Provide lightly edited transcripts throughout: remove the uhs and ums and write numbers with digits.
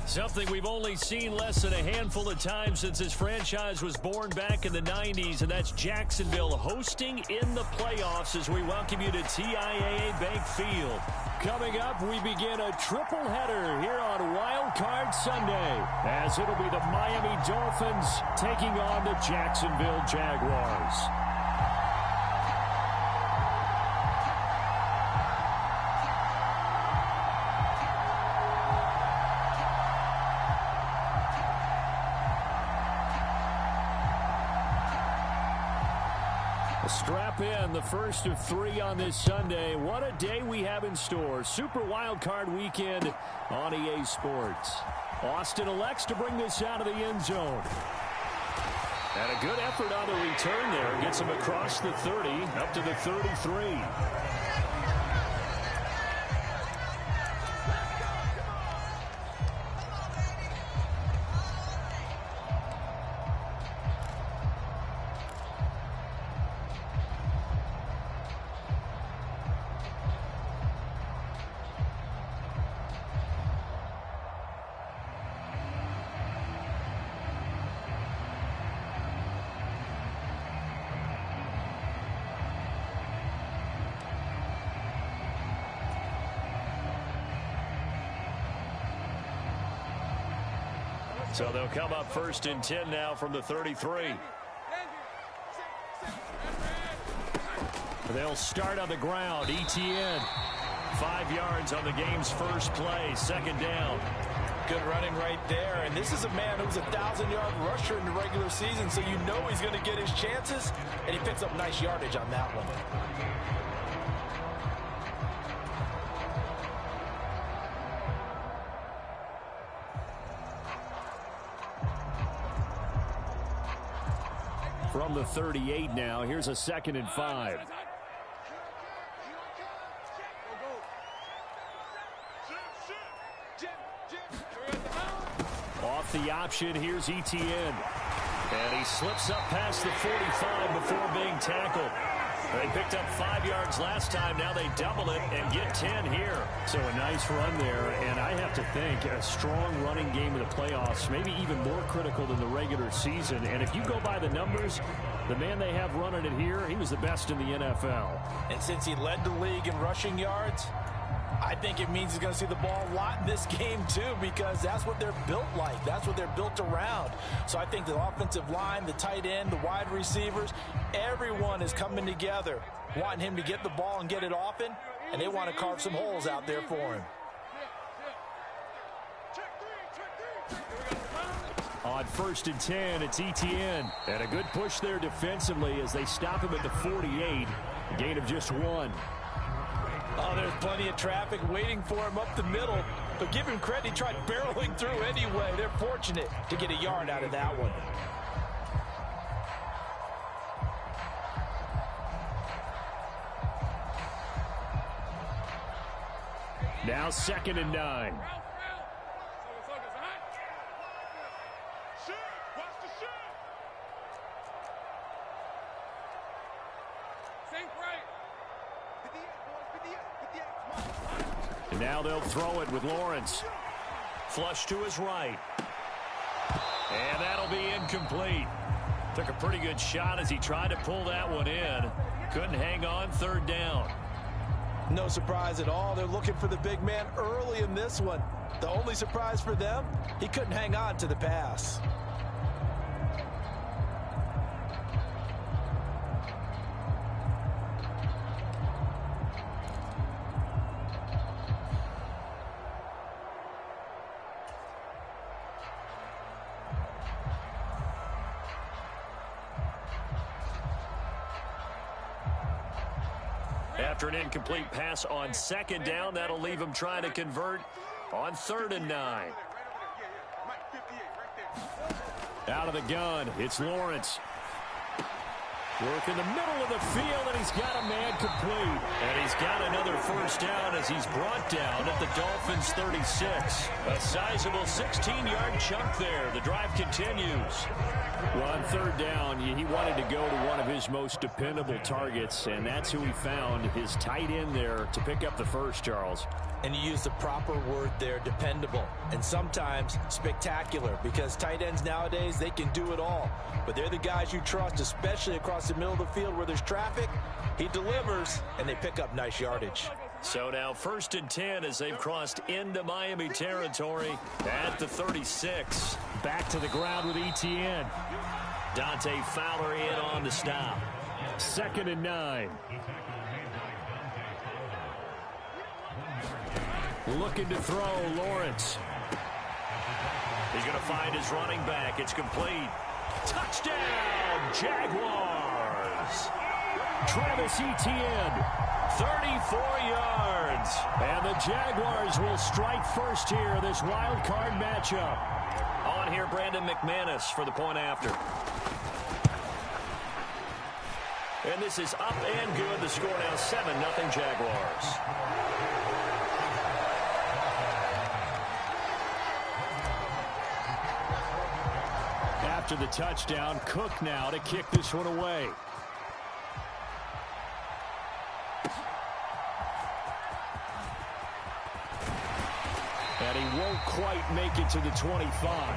Something we've only seen less than a handful of times since this franchise was born back in the 90s, and that's Jacksonville hosting in the playoffs as we welcome you to TIAA Bank Field. Coming up, we begin a triple header here on Wild Card Sunday, as it'll be the Miami Dolphins taking on the Jacksonville Jaguars. Strap in, the first of 3 on this Sunday. What a day we have in store. Super Wild Card Weekend on EA Sports. Austin elects to bring this out of the end zone. And a good effort on the return there. Gets him across the 30, up to the 33. So they'll come up first and 10 now from the 33. They'll start on the ground. ETN, 5 yards on the game's first play. Second down. Good running right there. And this is a man who's a 1,000-yard rusher in the regular season, so you know he's going to get his chances, and he picks up nice yardage on that one. From the 38 now, here's a 2nd and 5. Off the option, here's ETN. And he slips up past the 45 before being tackled. They picked up 5 yards last time. Now they double it and get 10 here. So a nice run there. And I have to think a strong running game in the playoffs, maybe even more critical than the regular season. And if you go by the numbers, the man they have running it here, he was the best in the NFL. And since he led the league in rushing yards, I think it means he's going to see the ball a lot in this game, too, because that's what they're built like. That's what they're built around. So I think the offensive line, the tight end, the wide receivers, everyone is coming together, wanting him to get the ball and get it often, and they want to carve some holes out there for him. On 1st and 10, it's ETN. And a good push there defensively as they stop him at the 48. A gain of just 1. Oh, there's plenty of traffic waiting for him up the middle. But give him credit, he tried barreling through anyway. They're fortunate to get a yard out of that one. Now 2nd and 9. And now they'll throw it with Lawrence. Flush to his right. And that'll be incomplete. Took a pretty good shot as he tried to pull that one in. Couldn't hang on. 3rd down. No surprise at all. They're looking for the big man early in this one. The only surprise for them, he couldn't hang on to the pass. After an incomplete pass on 2nd down, that'll leave him trying to convert on 3rd and 9. Out of the gun, it's Lawrence. Work in the middle of the field, and he's got a man complete. And he's got another first down as he's brought down at the Dolphins' 36. A sizable 16-yard chunk there. The drive continues. Well, on third down, he wanted to go to one of his most dependable targets, and that's who he found, his tight end there, to pick up the first, Charles. And you use the proper word there, dependable, and sometimes spectacular, because tight ends nowadays, they can do it all. But they're the guys you trust, especially across the middle of the field where there's traffic. He delivers, and they pick up nice yardage. So now 1st and 10 as they've crossed into Miami territory at the 36. Back to the ground with ETN. Dante Fowler in on the stop. 2nd and 9. Looking to throw, Lawrence. He's going to find his running back. It's complete. Touchdown, Jaguars. Travis Etienne, 34 yards. And the Jaguars will strike first here, this wild card matchup. On here, Brandon McManus for the point after. And this is up and good. The score now 7-0 Jaguars. After the touchdown, Cook now to kick this one away. And he won't quite make it to the 25.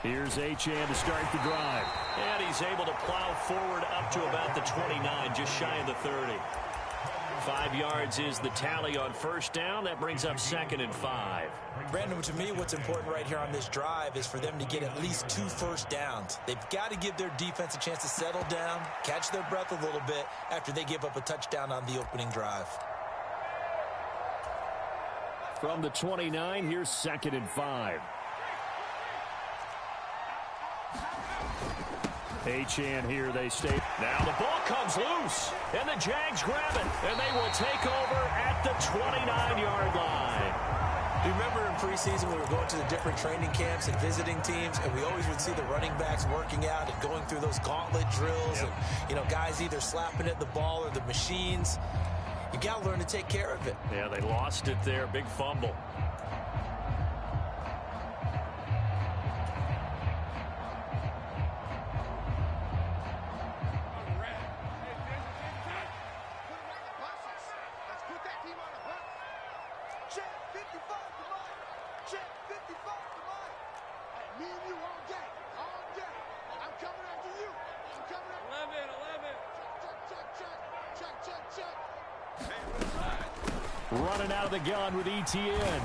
Here's Achane to start the drive. And he's able to plow forward up to about the 29, just shy of the 30. 5 yards is the tally on first down. That brings up 2nd and 5. Brandon, to me, what's important right here on this drive is for them to get at least 2 first downs. They've got to give their defense a chance to settle down, catch their breath a little bit after they give up a touchdown on the opening drive. From the 29, here's 2nd and 5. Achane here, they stay. Now the ball comes loose, and the Jags grab it, and they will take over at the 29-yard line. You remember in preseason we were going to the different training camps and visiting teams, and we always would see the running backs working out and going through those gauntlet drills, and, you know, guys either slapping at the ball or the machines. You got to learn to take care of it. Yeah, they lost it there. Big fumble. Running out of the gun with ETN.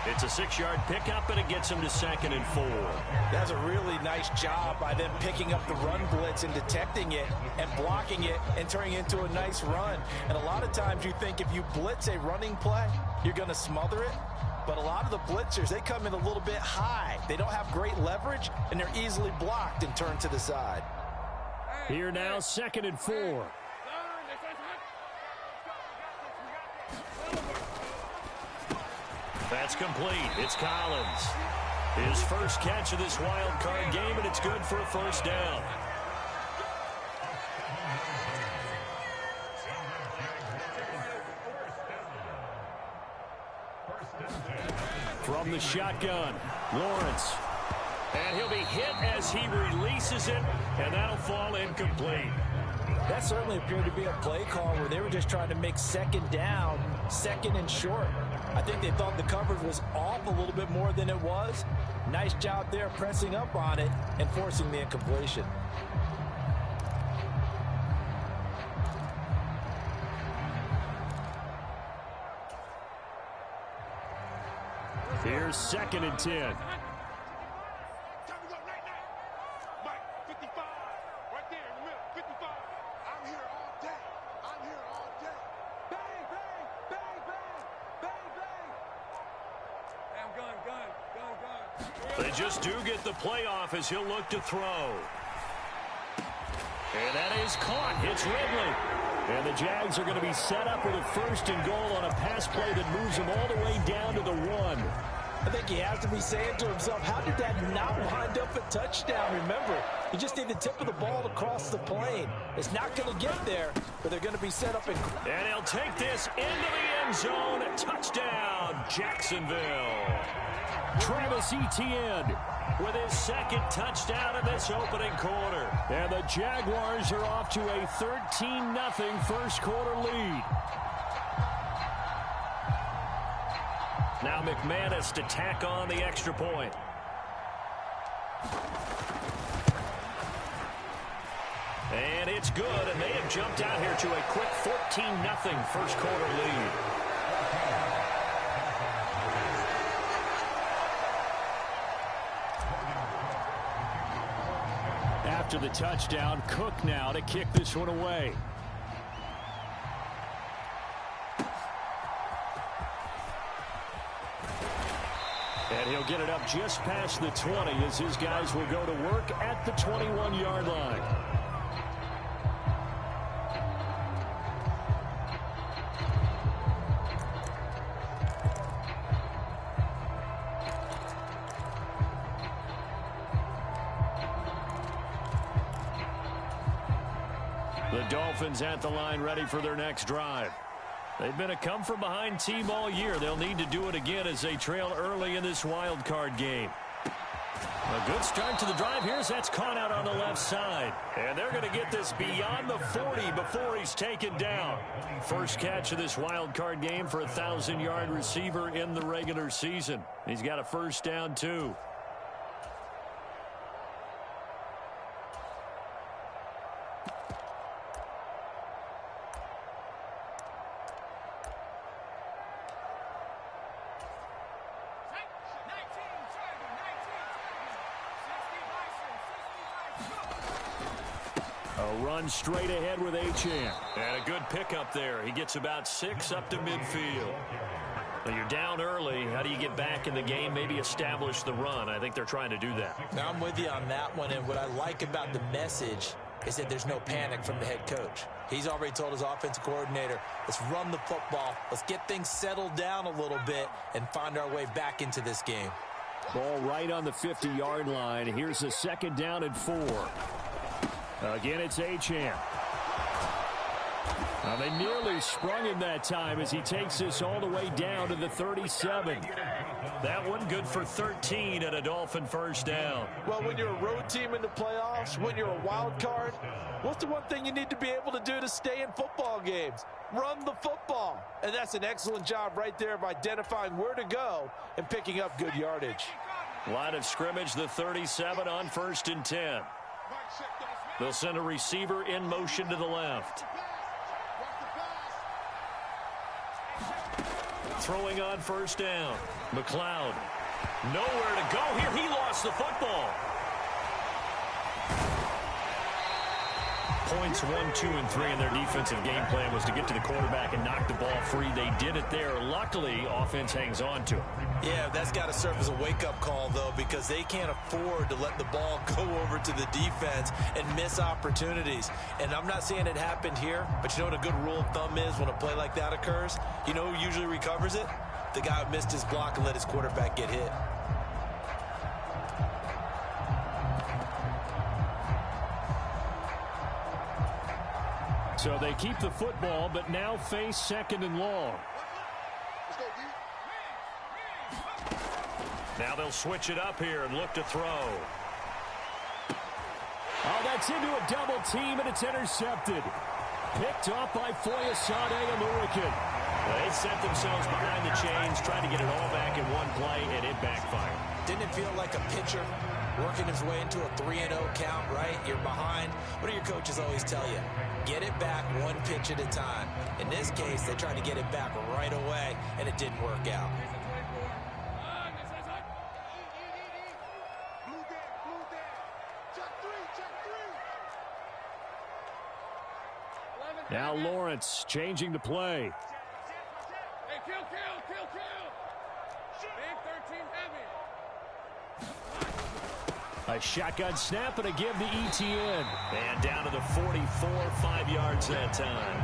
It's a 6-yard pickup, and it gets him to 2nd and 4. That's a really nice job by them picking up the run blitz and detecting it and blocking it and turning it into a nice run. And a lot of times you think if you blitz a running play, you're going to smother it. But a lot of the blitzers, they come in a little bit high. They don't have great leverage, and they're easily blocked and turned to the side. Here now, 2nd and 4. That's complete. It's Collins. His first catch of this wild card game, and it's good for a first down. From the shotgun, Lawrence. And he'll be hit as he releases it, and that'll fall incomplete. That certainly appeared to be a play call where they were just trying to make 2nd down, 2nd and short. I think they thought the coverage was off a little bit more than it was. Nice job there pressing up on it and forcing the incompletion. Here's 2nd and 10. They just do get the playoff as he'll look to throw. And that is caught. It's Ridley. And the Jags are going to be set up with a 1st and goal on a pass play that moves them all the way down to the 1. I think he has to be saying to himself, how did that not wind up a touchdown? Remember, you just need the tip of the ball across the plane. It's not going to get there, but they're going to be set up. And he'll take this into the end zone. Touchdown, Jacksonville. Travis Etienne with his 2nd touchdown in this opening quarter. And the Jaguars are off to a 13-0 first quarter lead. Now McManus to tack on the extra point. And it's good, and they have jumped out here to a quick 14-0 first quarter lead. After the touchdown, Cook now to kick this one away. And he'll get it up just past the 20 as his guys will go to work at the 21-yard line. The Dolphins at the line ready for their next drive. They've been a come-from-behind team all year. They'll need to do it again as they trail early in this wild card game. A good start to the drive here as that's caught out on the left side. And they're going to get this beyond the 40 before he's taken down. First catch of this wild card game for a 1,000-yard receiver in the regular season. He's got a first down, too. Run straight ahead with Achane. And a good pickup there. He gets about 6 up to midfield. Now you're down early. How do you get back in the game? Maybe establish the run. I think they're trying to do that. Now I'm with you on that one. And what I like about the message is that there's no panic from the head coach. He's already told his offensive coordinator, let's run the football. Let's get things settled down a little bit and find our way back into this game. Ball right on the 50-yard line. Here's a 2nd down and 4. Again, it's Achane. Now, they nearly sprung him that time as he takes this all the way down to the 37. That one good for 13 and a Dolphin first down. Well, when you're a road team in the playoffs, when you're a wild card, what's the one thing you need to be able to do to stay in football games? Run the football. And that's an excellent job right there of identifying where to go and picking up good yardage. Line of scrimmage, the 37 on 1st and 10. They'll send a receiver in motion to the left. Throwing on 1st down. McLeod. Nowhere to go here. He lost the football. Points 1, 2, and 3 in their defensive game plan was to get to the quarterback and knock the ball free. They did it there. Luckily, offense hangs on to it. Yeah, that's got to serve as a wake-up call, though, because they can't afford to let the ball go over to the defense and miss opportunities. And I'm not saying it happened here, but you know what a good rule of thumb is when a play like that occurs? You know who usually recovers it? The guy who missed his block and let his quarterback get hit. So they keep the football, but now face 2nd and long. Now they'll switch it up here and look to throw. Oh, that's into a double team, and it's intercepted. Picked off by Foyesade Aluakin. They set themselves behind the chains, trying to get it all back in one play, and it backfired. Didn't it feel like a pitcher working his way into a 3-0 count, right? You're behind. What do your coaches always tell you? Get it back one pitch at a time. In this case, they tried to get it back right away, and it didn't work out. Now Lawrence changing the play. A shotgun snap and a give to ETN. And down to the 44, 5 yards that time.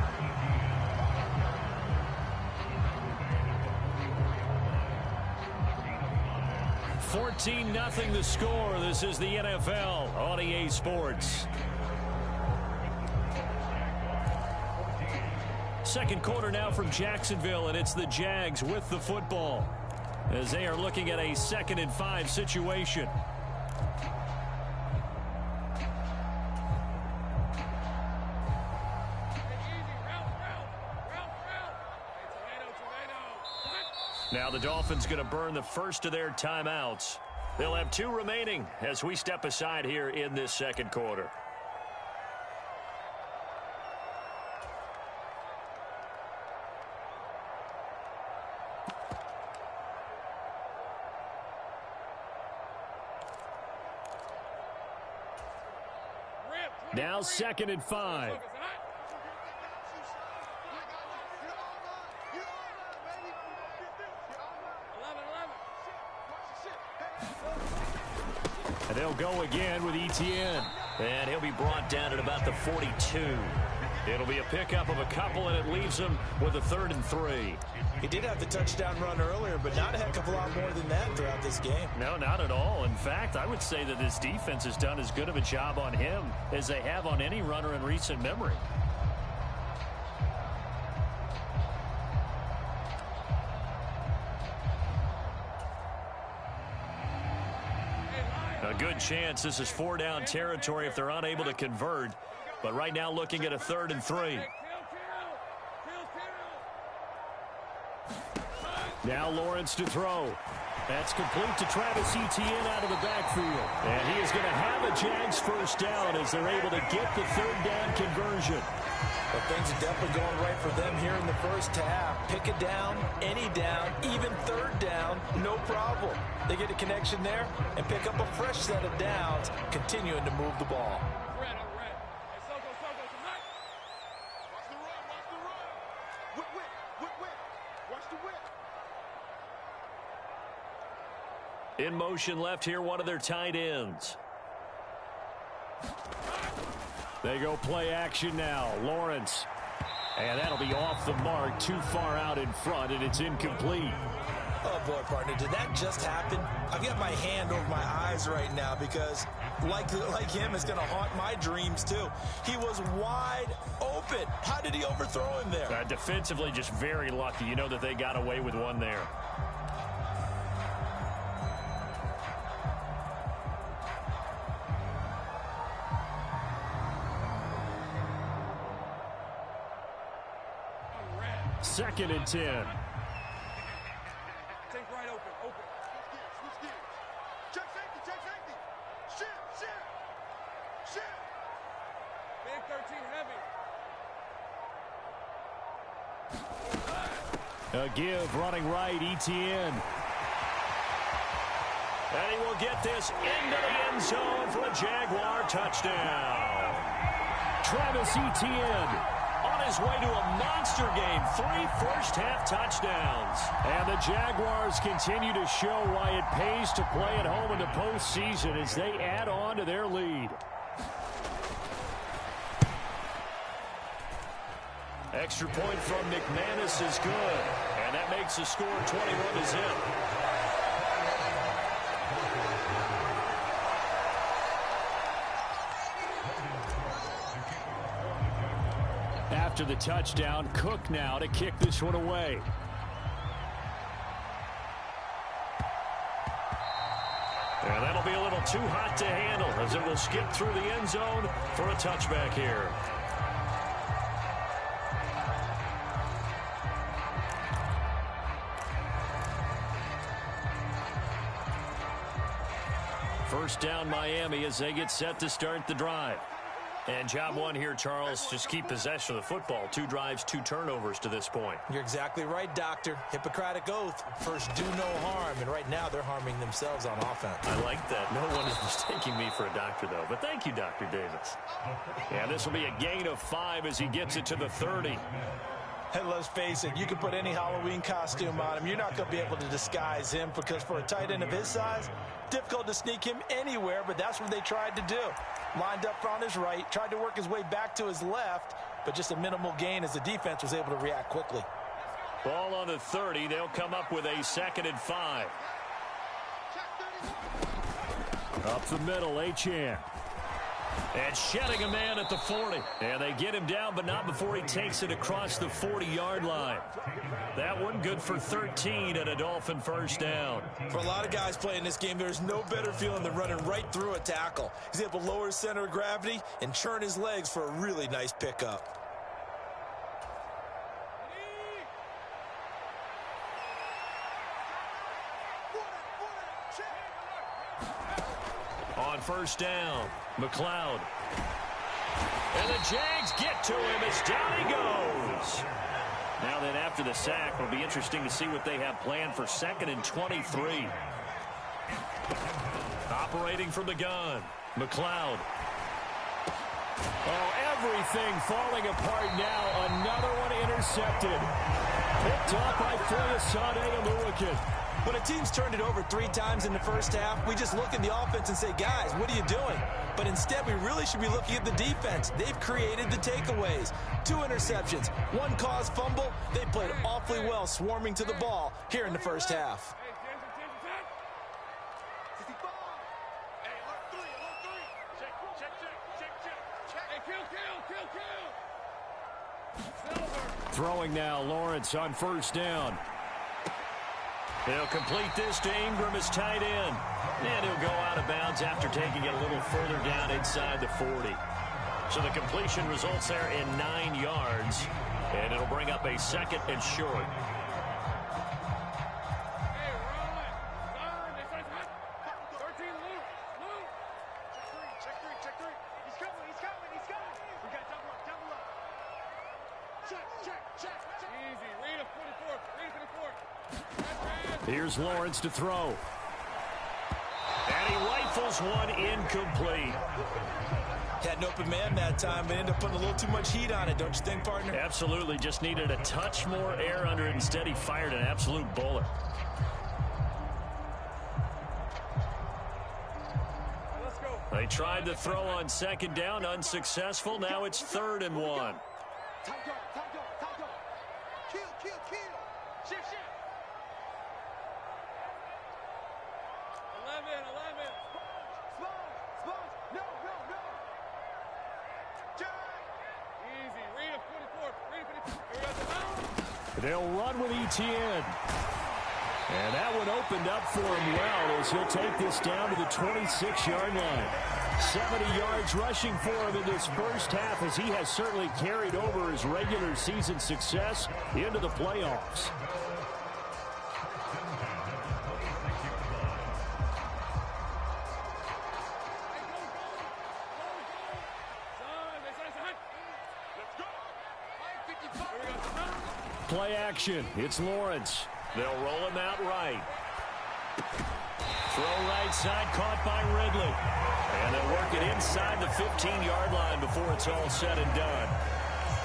$14-0 the score. This is the NFL on EA Sports. Second quarter now from Jacksonville, and it's the Jags with the football as they are looking at a 2nd and 5 situation. Now the Dolphins going to burn the first of their timeouts. They'll have 2 remaining as we step aside here in this second quarter. Now 2nd and 5. And they'll go again with ETN. And he'll be brought down at about the 42. It'll be a pickup of a couple, and it leaves him with a 3rd and 3. He did have the touchdown run earlier, but not a heck of a lot more than that throughout this game. No, not at all. In fact, I would say that this defense has done as good of a job on him as they have on any runner in recent memory. A good chance this is 4-down territory if they're unable to convert. But right now looking at a 3rd and 3. Now Lawrence to throw. That's complete to Travis Etienne out of the backfield. And he is going to have a Jags first down as they're able to get the 3rd down conversion. But things are definitely going right for them here in the first half. Pick a down, any down, even 3rd down, no problem. They get a connection there and pick up a fresh set of downs, continuing to move the ball. In motion left here, one of their tight ends. They go play action now. Lawrence. And that'll be off the mark, too far out in front, and it's incomplete. Oh, boy, partner, did that just happen? I've got my hand over my eyes right now because, like him, it's going to haunt my dreams, too. He was wide open. How did he overthrow him there? Defensively, just very lucky. You know that they got away with one there. Second and 10. Take right open. Switch gears. Check safety. Shift. Big 13 heavy. A give running right, ETN. And he will get this into the end zone for a Jaguar touchdown. Travis Etienne on his way to a monster game. 3 first-half touchdowns. And the Jaguars continue to show why it pays to play at home in the postseason as they add on to their lead. Extra point from McManus is good. And that makes the score 21-0. After the touchdown, Cook now to kick this one away. And that'll be a little too hot to handle as it will skip through the end zone for a touchback here. First down Miami as they get set to start the drive. And job one here, Charles, just keep possession of the football. 2 drives, 2 turnovers to this point. You're exactly right, Doctor. Hippocratic oath. First, do no harm. And right now, they're harming themselves on offense. I like that. No one is mistaking me for a doctor, though. But thank you, Dr. Davis. Yeah, this will be a gain of 5 as he gets it to the 30. And let's face it, you can put any Halloween costume on him. You're not going to be able to disguise him because for a tight end of his size, difficult to sneak him anywhere, but that's what they tried to do. Lined up on his right, tried to work his way back to his left, but just a minimal gain as the defense was able to react quickly. Ball on the 30. They'll come up with a 2nd and 5. Up the middle, Achane. And shedding a man at the 40. And they get him down, but not before he takes it across the 40-yard line. That one good for 13 and a Dolphin first down. For a lot of guys playing this game, there's no better feeling than running right through a tackle. He's able to lower his center of gravity and churn his legs for a really nice pickup. On first down, McLeod. And the Jags get to him as down he goes. Now then, after the sack, it'll be interesting to see what they have planned for 2nd and 23. Operating from the gun, McLeod. Oh, everything falling apart now. Another one intercepted. Picked up by Foyesade Oluwakin. When a team's turned it over 3 times in the first half, we just look at the offense and say, guys, what are you doing? But instead, we really should be looking at the defense. They've created the takeaways. 2 interceptions, 1 caused fumble. They played awfully well swarming to the ball here in the first half. Throwing now, Lawrence on first down. They'll complete this to Ingram as tight end. And he'll go out of bounds after taking it a little further down inside the 40. So the completion results there in 9 yards. And it'll bring up a 2nd and short. Here's Lawrence to throw. And he rifles one incomplete. Had an open man that time, but ended up putting a little too much heat on it, don't you think, partner? Absolutely. Just needed a touch more air under it. Instead, he fired an absolute bullet. Let's go. They tried to throw on 2nd down, unsuccessful. Now it's 3rd and 1. Kill. Shift. 11. Sponge. No. Jack. Easy. Read a 44. They'll run with Etienne. And that one opened up for him well as he'll take this down to the 26-yard line. 70 yards rushing for him in this first half as he has certainly carried over his regular season success into the playoffs. Play action. It's Lawrence. They'll roll him out right. Throw right side, caught by Ridley. And they'll work it inside the 15-yard line before it's all said and done.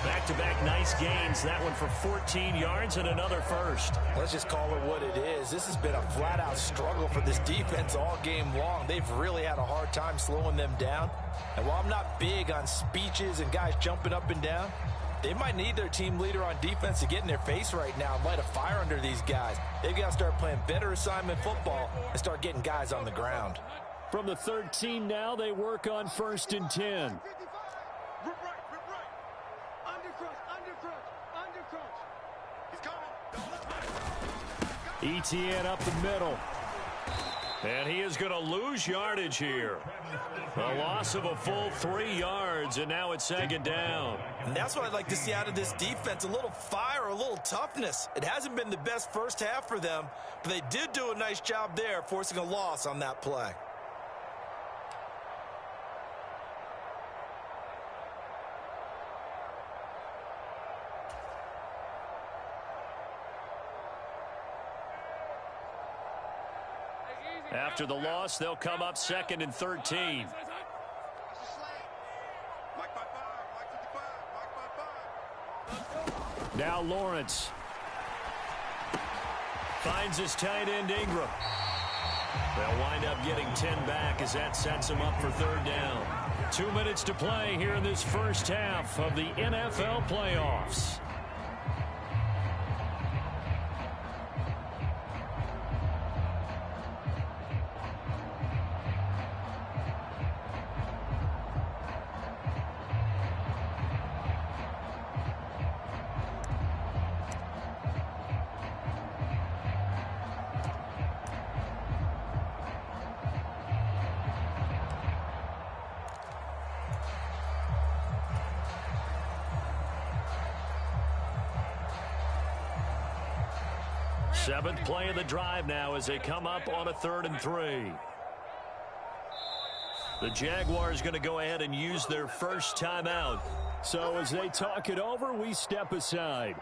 Back-to-back nice gains. That one for 14 yards and another first. Let's just call it what it is. This has been a flat-out struggle for this defense all game long. They've really had a hard time slowing them down. And while I'm not big on speeches and guys jumping up and down, they might need their team leader on defense to get in their face right now and light a fire under these guys. They've got to start playing better assignment football and start getting guys on the ground. From the 13 now, they work on 1st and 10. Rip right. Undercrunch. He's coming. Etienne up the middle. And he is going to lose yardage here. A loss of a full 3 yards, and now it's 2nd down. And that's what I'd like to see out of this defense, a little fire, a little toughness. It hasn't been the best first half for them, but they did do a nice job there, forcing a loss on that play. After the loss, they'll come up 2nd and 13. Mike by 5. Mike 55. Mike by 5. Now Lawrence. Finds his tight end Ingram. They'll wind up getting 10 back as that sets them up for third down. 2 minutes to play here in this first half of the NFL playoffs. Seventh play of the drive now as they come up on a 3rd and 3. The Jaguars going to go ahead and use their first timeout. So as they talk it over, we step aside.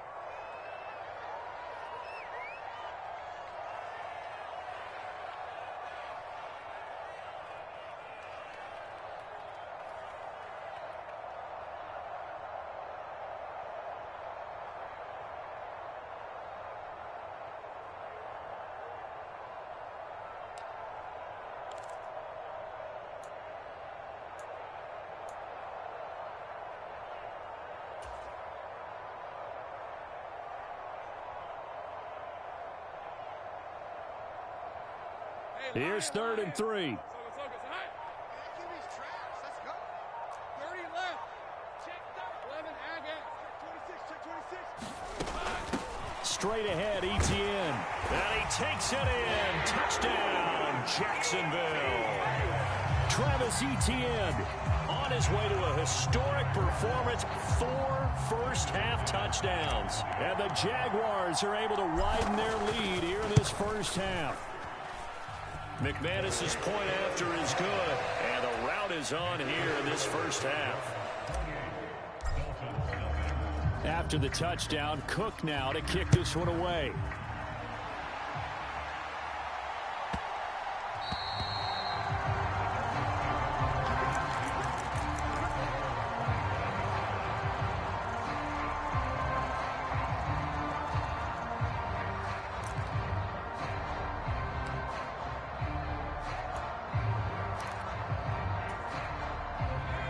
Here's 3rd and 3. Straight ahead, Etienne. And he takes it in. Touchdown, Jacksonville. Travis Etienne on his way to a historic performance. 4 first-half touchdowns. And the Jaguars are able to widen their lead here in this first half. McManus's point after is good, and the route is on here in this first half. After the touchdown, Cook now to kick this one away.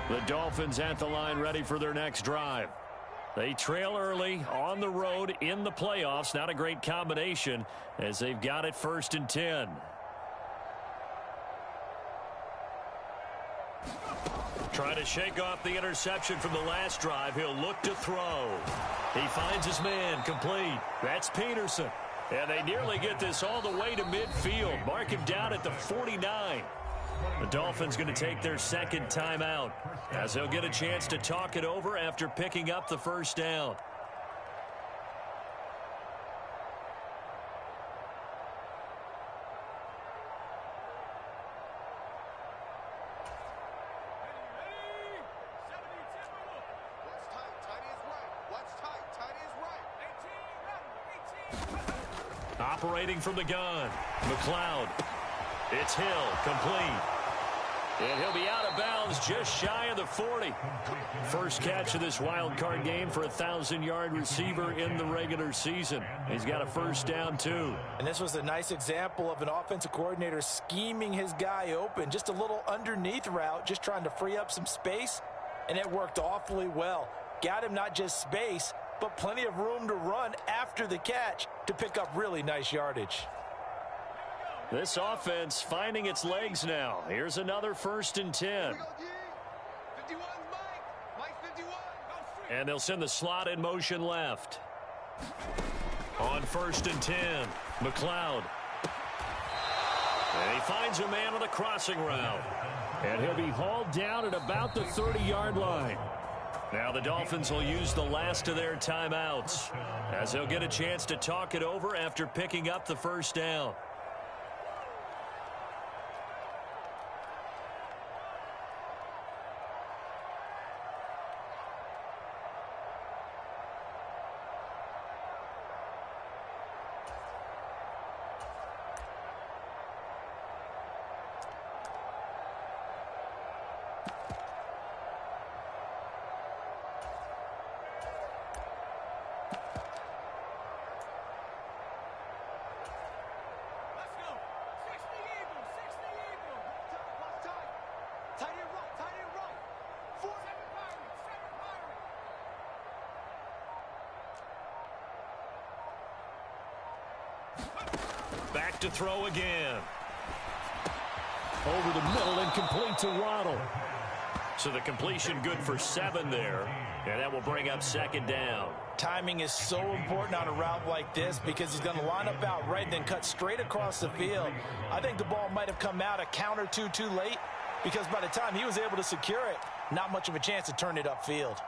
The Dolphins at the line ready for their next drive. They trail early on the road in the playoffs. Not a great combination as they've got it 1st and 10. Trying to shake off the interception from the last drive. He'll look to throw. He finds his man complete. That's Peterson. And they nearly get this all the way to midfield. Mark him down at the 49. The Dolphins going to take their second timeout as they'll get a chance to talk it over after picking up the first down. Operating from the gun, McLeod. It's Hill, complete. And he'll be out of bounds just shy of the 40. First catch of this wild card game for a 1,000-yard receiver in the regular season. He's got a first down, too. And this was a nice example of an offensive coordinator scheming his guy open. Just a little underneath route, just trying to free up some space, and it worked awfully well. Got him not just space, but plenty of room to run after the catch to pick up really nice yardage. This offense finding its legs now. Here's another 1st and 10. And they'll send the slot in motion left. On 1st and 10, McLeod. And he finds a man on the crossing route. And he'll be hauled down at about the 30-yard line. Now the Dolphins will use the last of their timeouts as they'll get a chance to talk it over after picking up the first down. look to throw again. Over the middle, incomplete to Waddle. So the completion good for 7 there, and that will bring up 2nd down. Timing is so important on a route like this because he's going to line up out right and then cut straight across the field. I think the ball might have come out a count or two too late because by the time he was able to secure it, not much of a chance to turn it upfield.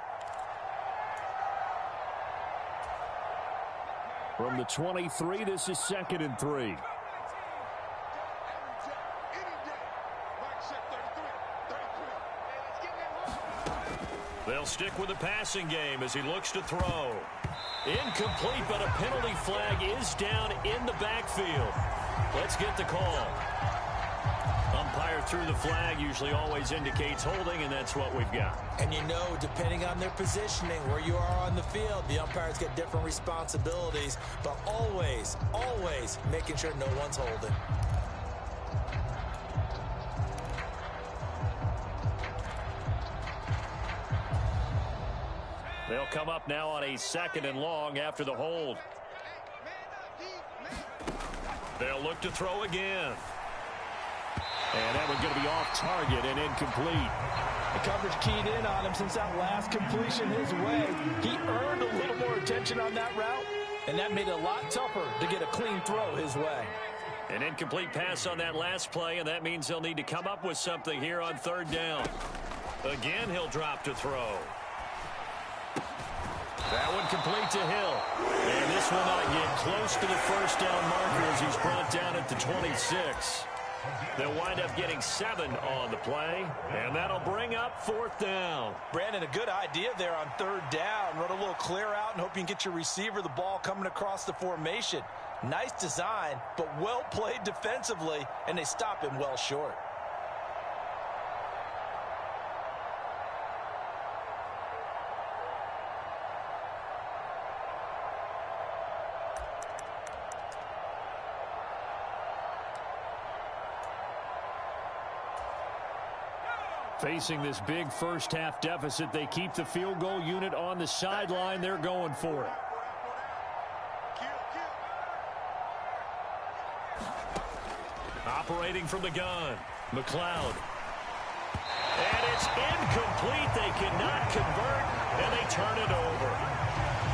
From the 23, this is 2nd and 3. They'll stick with the passing game as he looks to throw. Incomplete, but a penalty flag is down in the backfield. Let's get the call. Umpire threw the flag, usually always indicates holding, and that's what we've got. And you know, depending on their positioning, where you are on the field, the umpires get different responsibilities, but always, always making sure no one's holding. They'll come up now on a 2nd and long after the hold. They'll look to throw again. And that one's going to be off target and incomplete. The coverage keyed in on him since that last completion his way. He earned a little more attention on that route, and that made it a lot tougher to get a clean throw his way. An incomplete pass on that last play, and that means they'll need to come up with something here on 3rd down. Again, he'll drop to throw. That one complete to Hill. And this will not get close to the 1st down marker as he's brought down at the 26. They'll wind up getting 7 on the play, and that'll bring up 4th down. Brandon, a good idea there on 3rd down. Run a little clear out and hope you can get your receiver the ball coming across the formation. Nice design, but well played defensively, and they stop him well short. Facing this big first-half deficit, they keep the field goal unit on the sideline. They're going for it. Operating from the gun, McLeod. And it's incomplete. They cannot convert, and they turn it over.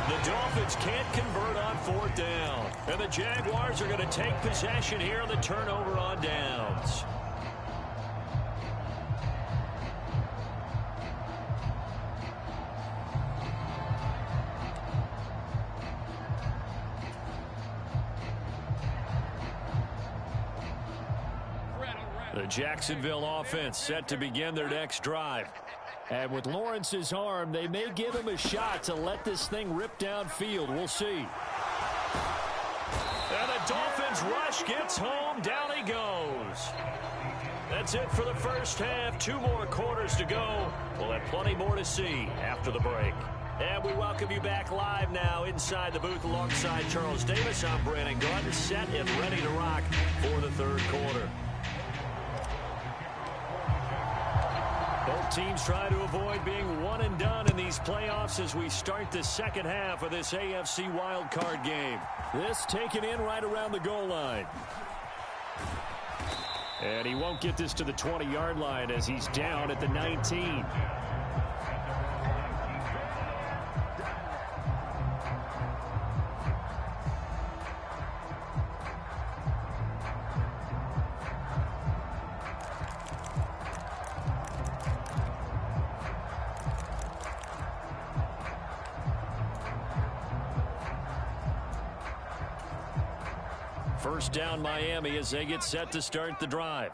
The Dolphins can't convert on 4th down. And the Jaguars are going to take possession here on the turnover on downs. The Jacksonville offense set to begin their next drive. And with Lawrence's arm, they may give him a shot to let this thing rip downfield. We'll see. And the Dolphins rush gets home. Down he goes. That's it for the first half. 2 more quarters to go. We'll have plenty more to see after the break. And we welcome you back live now inside the booth alongside Charles Davis. I'm Brandon Gardner, set and ready to rock for the 3rd quarter. Both teams try to avoid being one and done in these playoffs as we start the 2nd half of this AFC wildcard game. This taken in right around the goal line. And he won't get this to the 20-yard line as he's down at the 19. First down Miami as they get set to start the drive.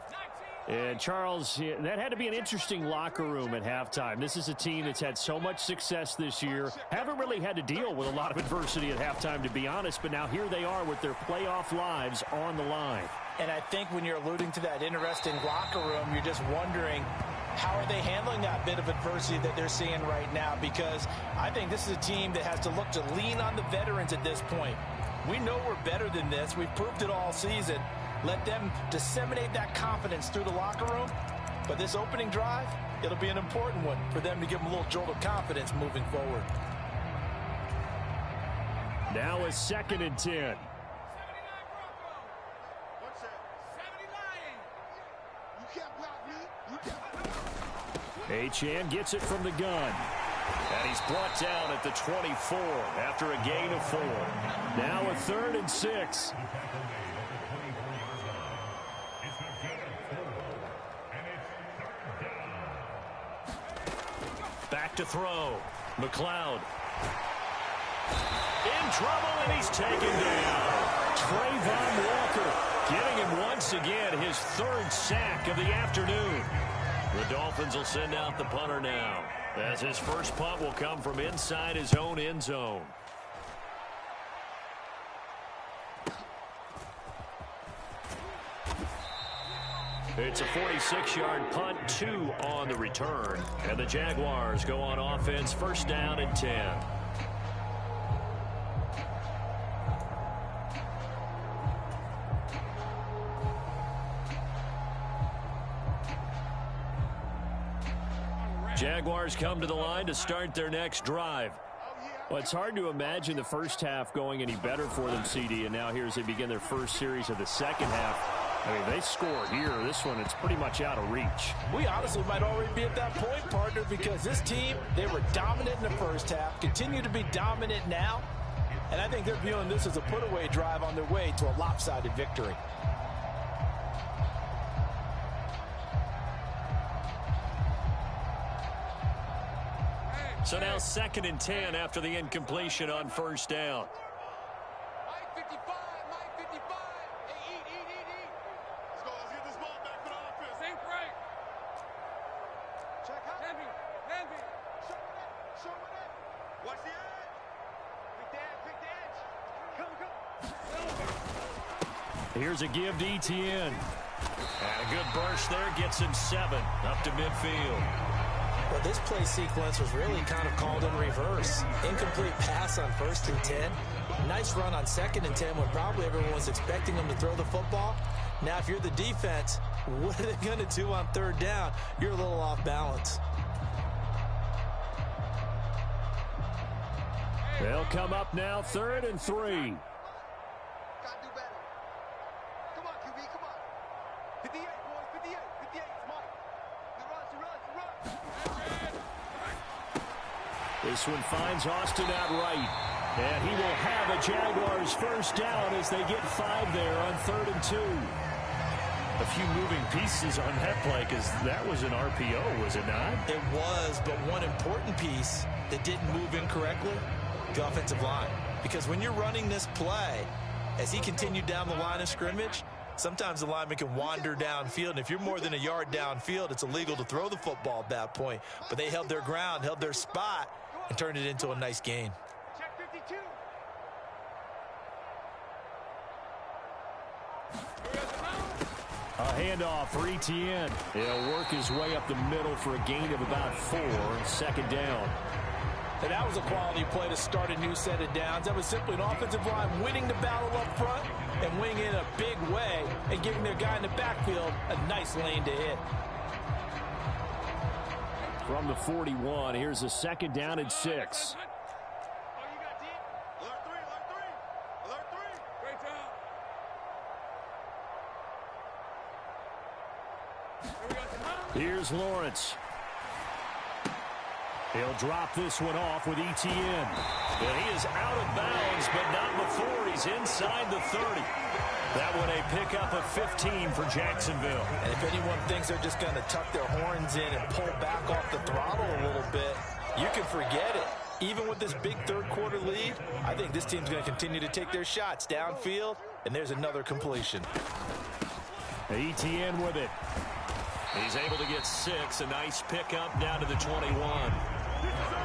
And Charles, that had to be an interesting locker room at halftime. This is a team that's had so much success this year. Haven't really had to deal with a lot of adversity at halftime, to be honest. But now here they are with their playoff lives on the line. And I think when you're alluding to that interesting locker room, you're just wondering, how are they handling that bit of adversity that they're seeing right now? Because I think this is a team that has to look to lean on the veterans at this point. We know we're better than this. We've proved it all season. Let them disseminate that confidence through the locker room. But this opening drive, it'll be an important one for them to give them a little jolt of confidence moving forward. Now a 2nd and 10. Achane gets it from the gun. And he's brought down at the 24 after a gain of 4. Now a 3rd and 6. Back to throw. McLeod. In trouble, and he's taken down. Trayvon Walker Getting him once again his 3rd sack of the afternoon. The Dolphins will send out the punter now, as his first punt will come from inside his own end zone. It's a 46-yard punt, 2 on the return. And the Jaguars go on offense, 1st down and 10. Jaguars come to the line to start their next drive. Well, it's hard to imagine the first half going any better for them, CD, and now here as they begin their first series of the second half. I mean, they score here. This one, it's pretty much out of reach. We honestly might already be at that point, partner, because this team, they were dominant in the first half, continue to be dominant now, and I think they're viewing this as a put-away drive on their way to a lopsided victory. So now 2nd and 10 after the incompletion on 1st down. Mike 55, Mike 55. Hey, eat. Let's go. Let's get this ball back for the offense. Think right. Check out. Hand me. Show it. Watch the edge. Pick the edge. Come. Here's a give to Etienne. And a good burst there gets him 7 up to midfield. Well, this play sequence was really kind of called in reverse. Incomplete pass on 1st and 10. Nice run on 2nd and 10 when probably everyone was expecting them to throw the football. Now, if you're the defense, what are they going to do on 3rd down? You're a little off balance. They'll come up now 3rd and 3. Gotta do better. Come on, QB, come on. 58, boys, 58. It's Mike. He runs. This one finds Austin outright. And he will have a Jaguars 1st down as they get 5 there on 3rd and 2. A few moving pieces on that play because that was an RPO, was it not? It was, but one important piece that didn't move incorrectly, the offensive line. Because when you're running this play, as he continued down the line of scrimmage, sometimes the lineman can wander downfield, and if you're more than a yard downfield, it's illegal to throw the football at that point. But they held their ground, held their spot, and turned it into a nice gain. Check 52. A handoff for Etienne. He'll work his way up the middle for a gain of about 4. 2nd down. And that was a quality play to start a new set of downs. That was simply an offensive line winning the battle up front and winning in a big way and giving their guy in the backfield a nice lane to hit. From the 41, here's a 2nd down and 6. Oh, you got deep. Alert 3. Great job. Here's Lawrence. He'll drop this one off with Etienne. And he is out of bounds, but not before he's inside the 30. That one a pickup of 15 for Jacksonville. And if anyone thinks they're just going to tuck their horns in and pull back off the throttle a little bit, you can forget it. Even with this big 3rd quarter lead, I think this team's going to continue to take their shots downfield, and there's another completion. Etienne with it. He's able to get 6, a nice pickup down to the 21.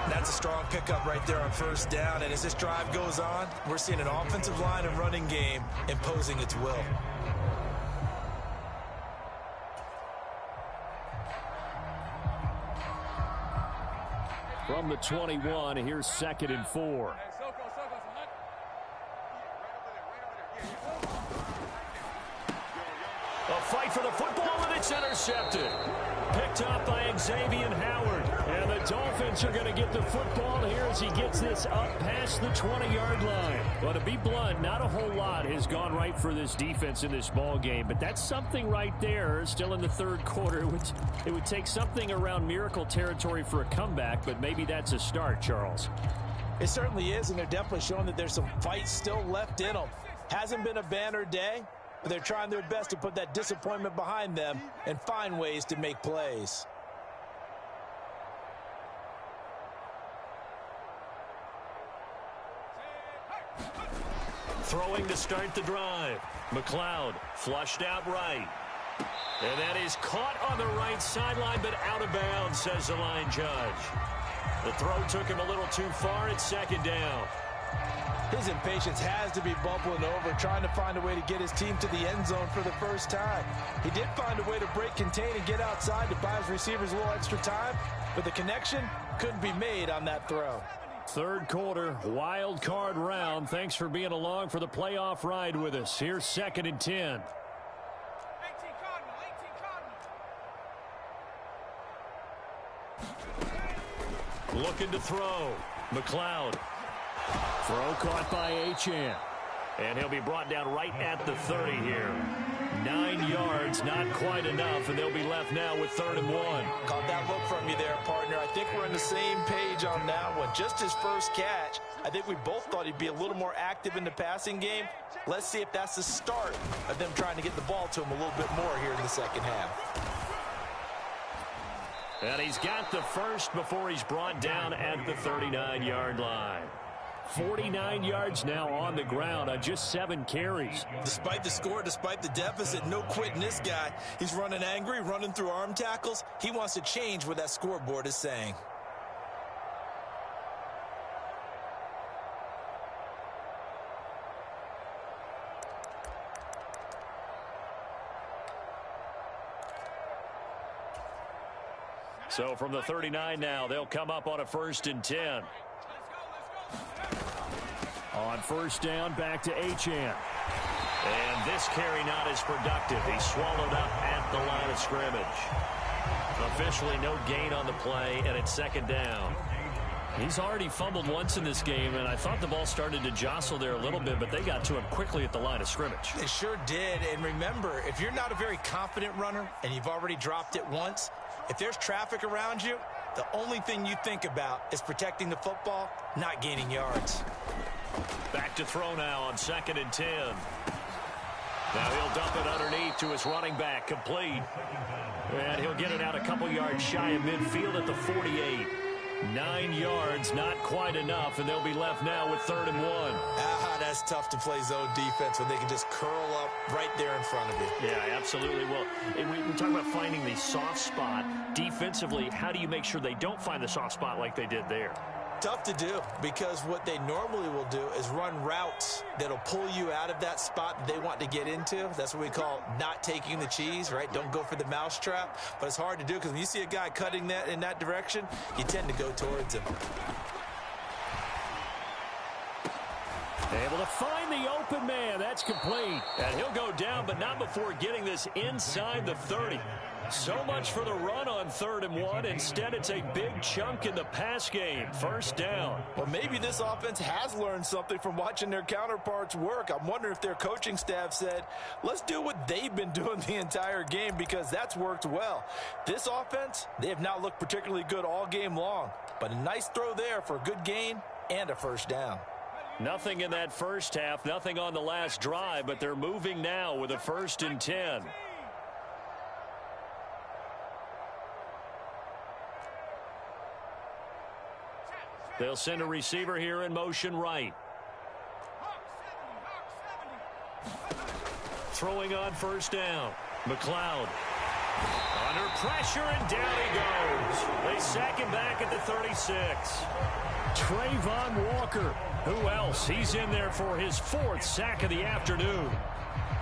That's a strong pickup right there on 1st down, and as this drive goes on, we're seeing an offensive line and running game imposing its will. From the 21, here's 2nd and 4. A fight for the football, and it's intercepted. Picked up by Xavier Howard. And the Dolphins are going to get the football here as he gets this up past the 20-yard line. Well, to be blunt, not a whole lot has gone right for this defense in this ball game, but that's something right there. Still in the third quarter, it would take something around miracle territory for a comeback, but maybe that's a start, Charles. It certainly is, and they're definitely showing that there's some fight still left in them. Hasn't been a banner day, but they're trying their best to put that disappointment behind them and find ways to make plays. Throwing to start the drive. McLeod flushed out right. And that is caught on the right sideline, but out of bounds, says the line judge. The throw took him a little too far. It's second down. His impatience has to be bubbling over, trying to find a way to get his team to the end zone for the first time. He did find a way to break contain and get outside to buy his receivers a little extra time, but the connection couldn't be made on that throw. Third quarter, wild card round. Thanks for being along for the playoff ride with us. Here's 2nd and 10. Looking to throw. McLeod. Throw caught by Achane. And he'll be brought down right at the 30 here. 9 yards, not quite enough, and they'll be left now with 3rd and 1. Caught that look from you there, partner. I think we're on the same page on that one. Just his first catch, I think we both thought he'd be a little more active in the passing game. Let's see if that's the start of them trying to get the ball to him a little bit more here in the second half. And he's got the first before he's brought down at the 39-yard line. 49 yards now on the ground on just 7 carries. Despite the score, despite the deficit, no quitting this guy. He's running angry, running through arm tackles. He wants to change what that scoreboard is saying. So from the 39 now, they'll come up on a 1st and 10. On 1st down, back to Achane. And this carry not as productive. He's swallowed up at the line of scrimmage. Officially no gain on the play, and it's 2nd down. He's already fumbled once in this game, and I thought the ball started to jostle there a little bit, but they got to him quickly at the line of scrimmage. They sure did, and remember, if you're not a very confident runner and you've already dropped it once, if there's traffic around you, the only thing you think about is protecting the football, not gaining yards. Back to throw now on 2nd and 10. Now he'll dump it underneath to his running back, complete. And he'll get it out a couple yards shy of midfield at the 48. 9 yards, not quite enough, and they'll be left now with 3rd and 1. That's tough to play zone defense when they can just curl up right there in front of you. Yeah, absolutely. Well, we talk about finding the soft spot. Defensively, how do you make sure they don't find the soft spot like they did there? Tough to do, because what they normally will do is run routes that'll pull you out of that spot that they want to get into. That's what we call not taking the cheese, right? Don't go for the mousetrap. But it's hard to do, because when you see a guy cutting that in that direction, you tend to go towards him. Able to find the open man. That's complete. And he'll go down, but not before getting this inside the 30. So much for the run on 3rd and 1. Instead, it's a big chunk in the pass game. 1st down. Well, maybe this offense has learned something from watching their counterparts work. I'm wondering if their coaching staff said, let's do what they've been doing the entire game, because that's worked well. This offense, they have not looked particularly good all game long. But a nice throw there for a good gain and a 1st down. Nothing in that first half, nothing on the last drive, but they're moving now with a 1st and 10. They'll send a receiver here in motion right. Throwing on 1st down. McLeod. Under pressure, and down he goes. They sack him back at the 36. Trayvon Walker. Who else? He's in there for his 4th sack of the afternoon.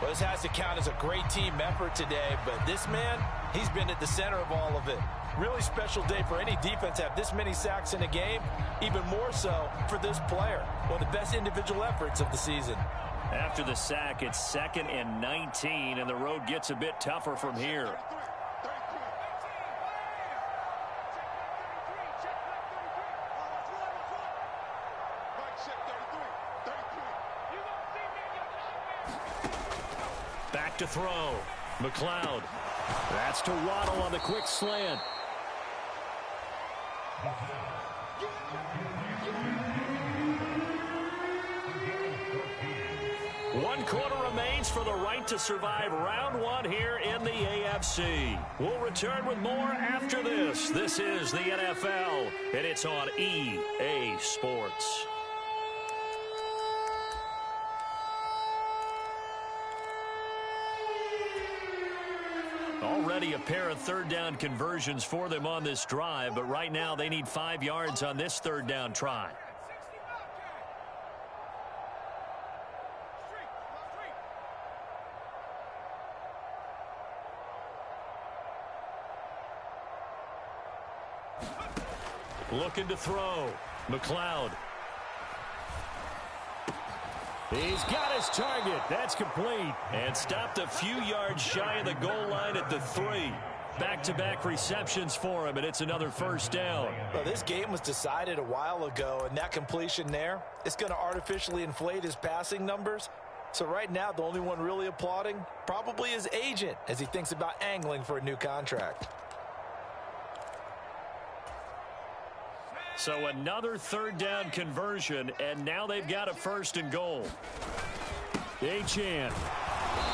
Well, this has to count as a great team effort today, but this man, he's been at the center of all of it. Really special day for any defense to have this many sacks in a game, even more so for this player. One of the best individual efforts of the season. After the sack, it's 2nd and 19, and the road gets a bit tougher from here. Back to throw. McLeod. That's to Waddle on the quick slant. One quarter remains for the right to survive round one here in the AFC. We'll return with more after this. This is the NFL, and it's on EA Sports. Already a pair of third down conversions for them on this drive, but right now they need 5 yards on this third down try. Looking to throw. McLeod. He's got his target. That's complete. And stopped a few yards shy of the goal line at the 3. Back-to-back receptions for him, and it's another first down. Well, this game was decided a while ago, and that completion there, it's going to artificially inflate his passing numbers. So right now, the only one really applauding probably his agent as he thinks about angling for a new contract. So another third down conversion, and now they've got a first and goal. Achane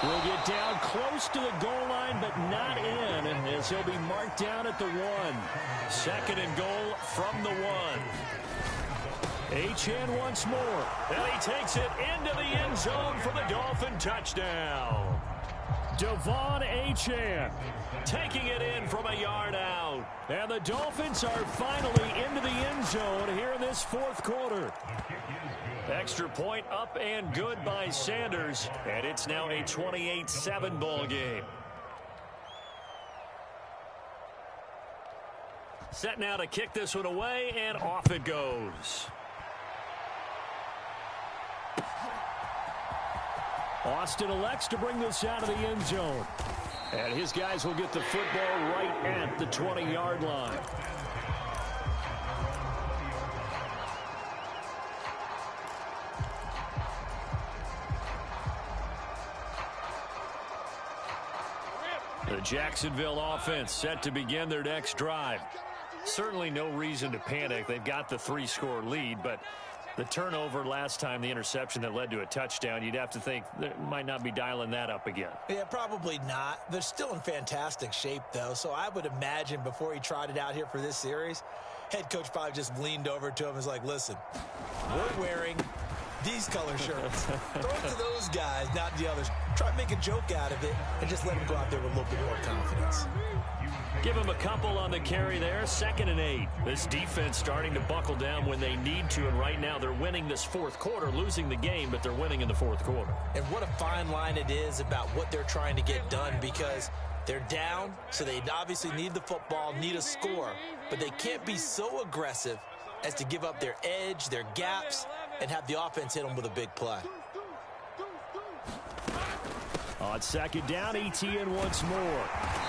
will get down close to the goal line, but not in, as he'll be marked down at the 1. Second and goal from the 1. Achane once more. And he takes it into the end zone for the Dolphin touchdown. Devon Achane taking it in from a yard out. And the Dolphins are finally into the end zone here in this fourth quarter. Extra point up and good by Sanders. And it's now a 28-7 ball game. Set now to kick this one away, and off it goes. Austin elects to bring this out of the end zone. And his guys will get the football right at the 20-yard line. The Jacksonville offense set to begin their next drive. Certainly no reason to panic. They've got the 3-score lead, but the turnover last time, the interception that led to a touchdown, you'd have to think they might not be dialing that up again. Yeah, probably not. They're still in fantastic shape, though, so I would imagine before he trotted out here for this series, head coach probably just leaned over to him and was like, listen, we're wearing these color shirts. Throw it to those guys, not the others. Try to make a joke out of it and just let him go out there with a little bit more confidence. Give him a couple on the carry there. 2nd and 8. This defense starting to buckle down when they need to, and right now they're winning this fourth quarter, losing the game, but they're winning in the fourth quarter. And what a fine line it is about what they're trying to get done, because they're down, so they obviously need the football, need a score, but they can't be so aggressive as to give up their edge, their gaps, and have the offense hit them with a big play. On 2nd down, Etienne once more.